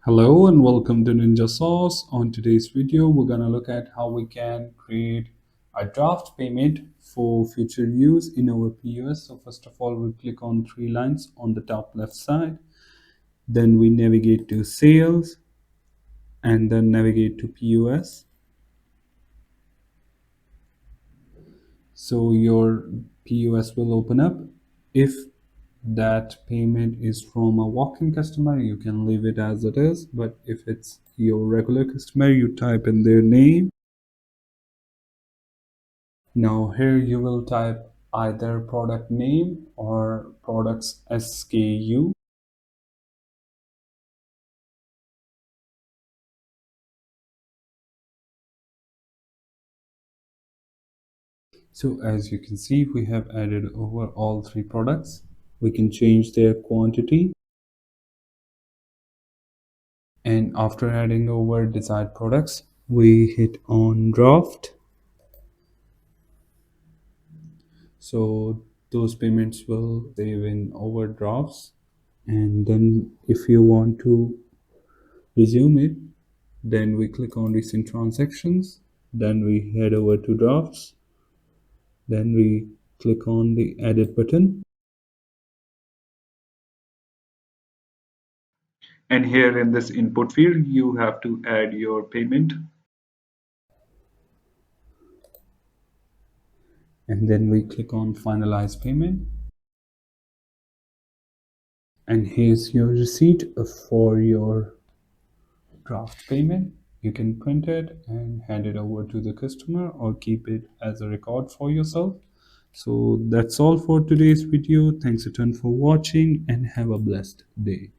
Hello and welcome to Ninja Sauce. On today's video, we're gonna look at how we can create a draft payment for future use in our POS. So first of all, we click on three lines on the top left side. Then we navigate to sales and then navigate to POS. So your POS will open up. If that payment is from a walk-in customer, you can leave it as it is, but if it's your regular customer, you type in their name. Now here you will type either product name or products SKU. So as you can see, we have added over all three products. We can change their quantity. And after adding over desired products, we hit on draft. So those payments will save in overdrafts. And then if you want to resume it, then we click on recent transactions. Then we head over to drafts. Then we click on the edit button. And here in this input field, you have to add your payment. And then we click on finalize payment. And here's your receipt for your draft payment. You can print it and hand it over to the customer or keep it as a record for yourself. So that's all for today's video. Thanks a ton for watching and have a blessed day.